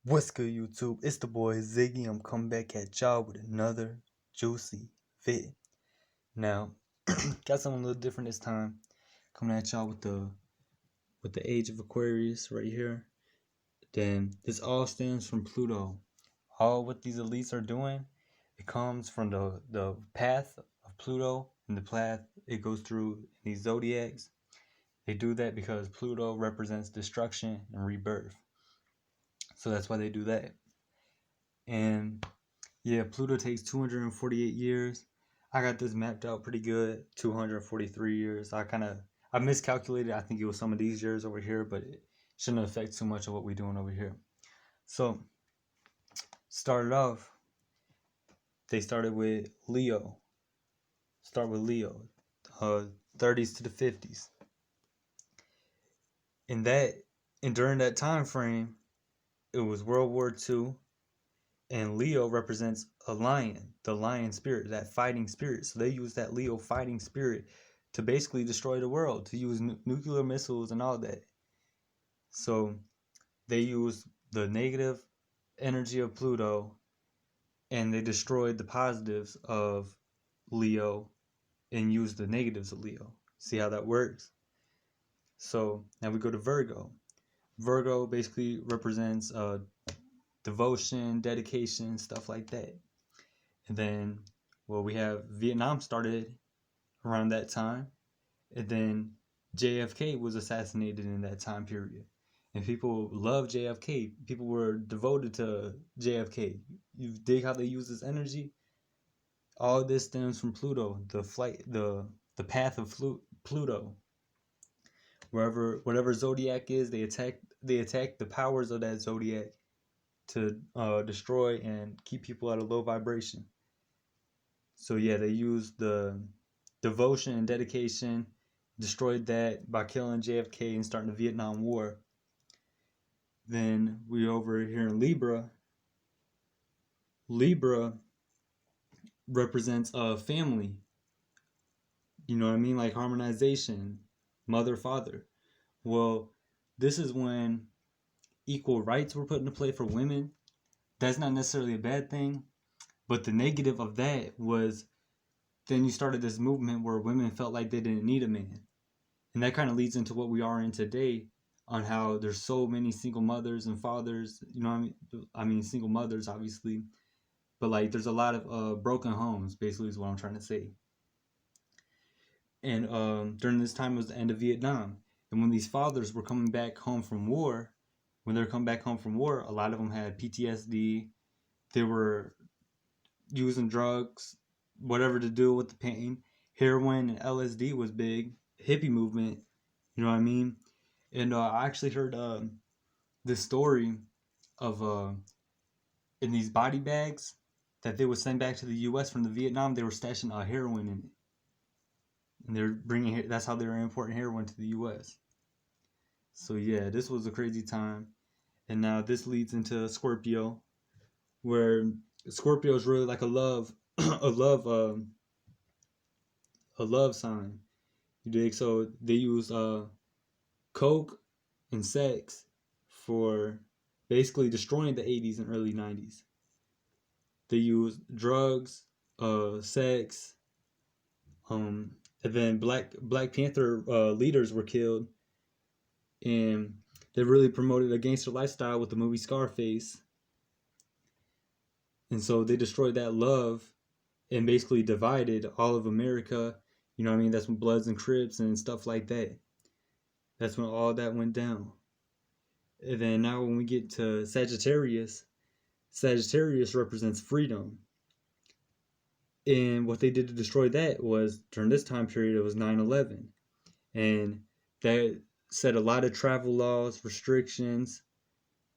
What's good, YouTube? It's the boy Ziggy. I'm coming back at y'all with another juicy vid. Now, got something a little different this time. Coming at y'all with the age of Aquarius right here. Then this all stems from Pluto. All what these elites are doing, it comes from the path of Pluto and the path it goes through in these zodiacs. They do that because Pluto represents destruction and rebirth. So that's why they do that. And yeah, Pluto takes 248 years. I got this mapped out pretty good. 243 years. I miscalculated. I think it was some of these years over here, but it shouldn't affect too much of what we're doing over here. So, started off, they started with Leo. Start with Leo. 30s to the 50s. And during that time frame, it was World War II. And Leo represents a lion, the lion spirit, that fighting spirit. So they use that Leo fighting spirit to basically destroy the world, to use nuclear missiles and all that. So they use the negative energy of Pluto and they destroyed the positives of Leo and used the negatives of Leo. See how that works? So now we go to Virgo. Virgo basically represents devotion, dedication, stuff like that. And then, we have Vietnam started around that time. And then JFK was assassinated in that time period. And people loved JFK. People were devoted to JFK. You dig how they use this energy? All this stems from Pluto, the path of Pluto. Whatever zodiac is, they attack the powers of that zodiac to destroy and keep people at a low vibration. So yeah, they used the devotion and dedication, destroyed that by killing JFK and starting the Vietnam War. Then we over here in Libra. Libra represents a family. You know what I mean? Like harmonization, mother, father. Well, this is when equal rights were put into play for women. That's not necessarily a bad thing, but the negative of that was then you started this movement where women felt like they didn't need a man. And that kind of leads into what we are in today on how there's so many single mothers and fathers, you know what I mean? Single mothers, obviously. But like there's a lot of broken homes, basically is what I'm trying to say. And during this time was the end of Vietnam. And when these fathers were coming back home from war, a lot of them had PTSD. They were using drugs, whatever to deal with the pain. Heroin and LSD was big. Hippie movement, you know what I mean? And I actually heard this story of in these body bags that they would send back to the U.S. from the Vietnam, they were stashing heroin in it. And they're bringing, that's how they were importing heroin to the U.S. So yeah, this was a crazy time. And now this leads into Scorpio, where Scorpio is really like a love, a love sign. You dig? So they use coke and sex for basically destroying the 80s and early 90s. They use drugs, sex, and then Black Panther leaders were killed, and they really promoted a gangster lifestyle with the movie Scarface. And so they destroyed that love and basically divided all of America. You know what I mean? That's when Bloods and Crips and stuff like that. That's when all that went down. And then now when we get to Sagittarius, Sagittarius represents freedom. And what they did to destroy that was, during this time period, it was 9/11. And that set a lot of travel laws, restrictions.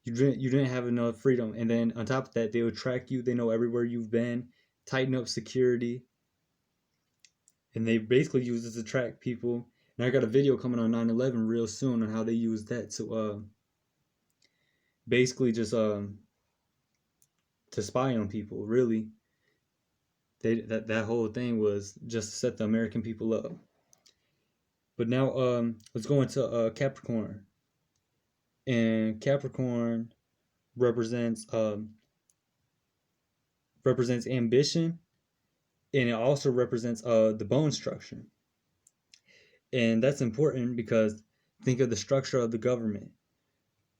You didn't have enough freedom. And then on top of that, they would track you. They know everywhere you've been, tighten up security. And they basically use it to track people. And I got a video coming on 9/11 real soon on how they use that to basically just to spy on people. Really, that whole thing was just to set the American people up. But now let's go into Capricorn. And Capricorn represents ambition, and it also represents the bone structure. And that's important because think of the structure of the government.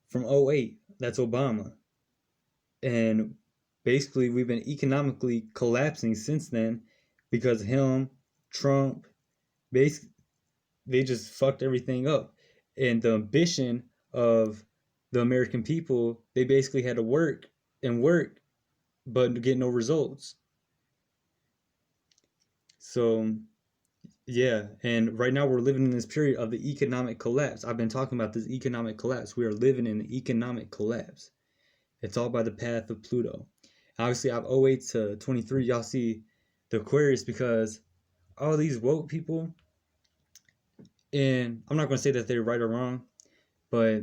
From 08, that's Obama. And basically we've been economically collapsing since then because him, Trump, basically they just fucked everything up. And the ambition of the American people, they basically had to work and work but get no results. So yeah, and right now we're living in this period of the economic collapse. I've been talking about this economic collapse. We are living in an economic collapse. It's all by the path of Pluto. Obviously, I've 08 to 23. Y'all see the Aquarius because all these woke people, and I'm not going to say that they're right or wrong, but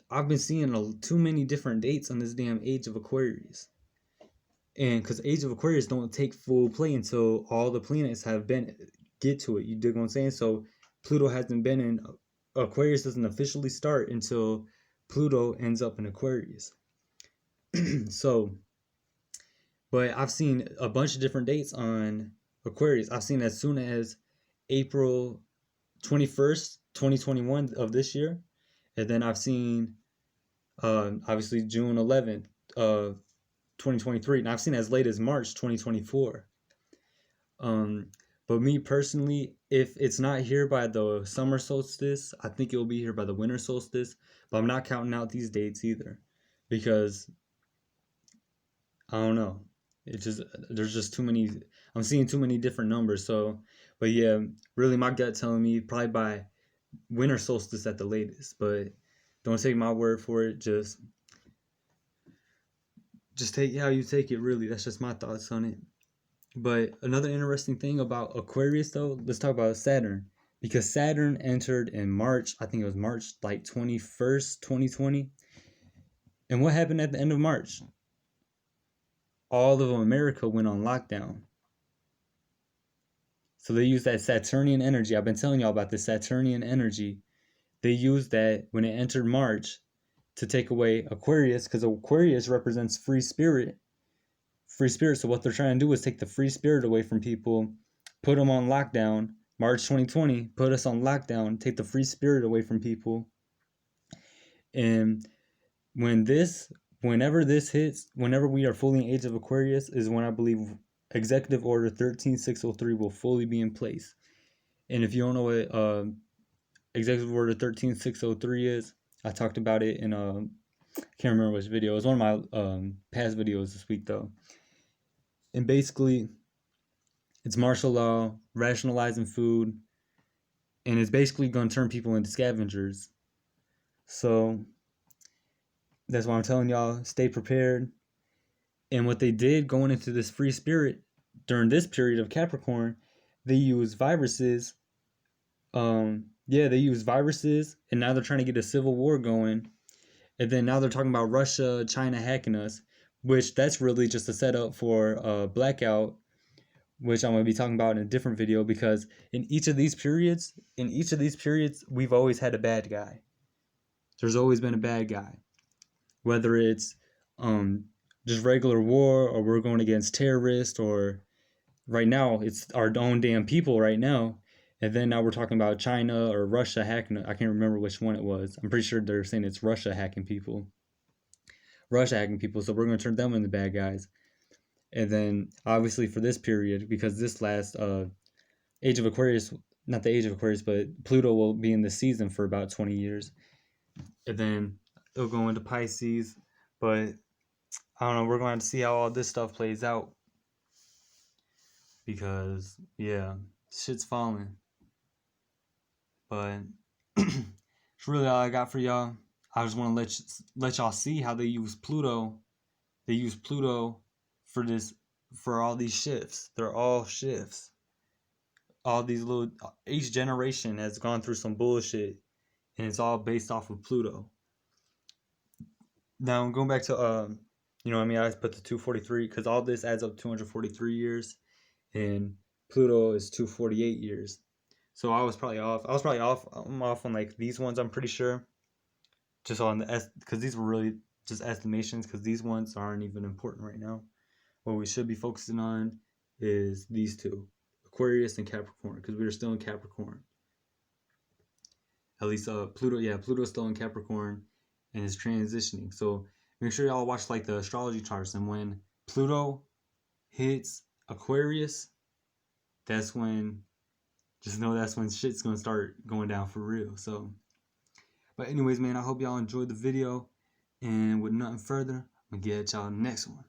I've been seeing too many different dates on this damn Age of Aquarius. And because Age of Aquarius don't take full play until all the planets have get to it. You dig what I'm saying? So Pluto hasn't been in Aquarius, doesn't officially start until Pluto ends up in Aquarius. So, but I've seen a bunch of different dates on Aquarius. I've seen as soon as April 21st, 2021 of this year. And then I've seen obviously June 11th, 2023, and I've seen as late as March 2024. But me personally, if it's not here by the summer solstice, I think it will be here by the winter solstice. But I'm not counting out these dates either, because I don't know. There's just too many. I'm seeing too many different numbers. So, but yeah, really, my gut telling me probably by winter solstice at the latest. But don't take my word for it. Just take how you take it. Really, that's just my thoughts on it. But another interesting thing about Aquarius, though, let's talk about Saturn. Because Saturn entered in March, I think it was March like 21st, 2020. And what happened at the end of March? All of America went on lockdown. So they used that Saturnian energy. I've been telling y'all about the Saturnian energy. They used that when it entered March to take away Aquarius, because Aquarius represents free spirit. So what they're trying to do is take the free spirit away from people, put them on lockdown. March 2020, put us on lockdown, take the free spirit away from people. And whenever this hits, whenever we are fully in Age of Aquarius, is when I believe Executive Order 13603 will fully be in place. And if you don't know what Executive Order 13603 is, I talked about it in I can't remember which video. It was one of my past videos this week though. And basically, it's martial law, rationalizing food, and it's basically going to turn people into scavengers. So that's why I'm telling y'all, stay prepared. And what they did going into this free spirit during this period of Capricorn, they used viruses. They used viruses, and now they're trying to get a civil war going. And then now they're talking about Russia, China hacking us, which that's really just a setup for a blackout, which I'm going to be talking about in a different video, because in each of these periods, we've always had a bad guy. There's always been a bad guy. Whether it's just regular war, or we're going against terrorists, or right now it's our own damn people right now. And then now we're talking about China or Russia hacking. I can't remember which one it was. I'm pretty sure they're saying it's Russia hacking people. So we're going to turn them into bad guys. And then obviously for this period, because this last Age of Aquarius, not the Age of Aquarius, but Pluto will be in the season for about 20 years. And then it'll go into Pisces. But I don't know, we're going to see how all this stuff plays out. Because, yeah, shit's falling. But it's really all I got for y'all. I just want to let y'all see how they use Pluto. They use Pluto for all these shifts. They're all shifts. All these each generation has gone through some bullshit, and it's all based off of Pluto. Now going back to I put the 243 because all this adds up 243 years, and Pluto is 248 years. So I was probably off. I'm off on like these ones, I'm pretty sure. just on the because these were really just estimations, because these ones aren't even important right now. What we should be focusing on is these two, Aquarius and Capricorn, because we are still in Capricorn. At least Pluto, Pluto's still in Capricorn and is transitioning. So make sure y'all watch like the astrology charts, and when Pluto hits Aquarius, that's when, just know that's when shit's gonna start going down for real. So, but anyways, man, I hope y'all enjoyed the video, and with nothing further, I'm gonna get y'all next one.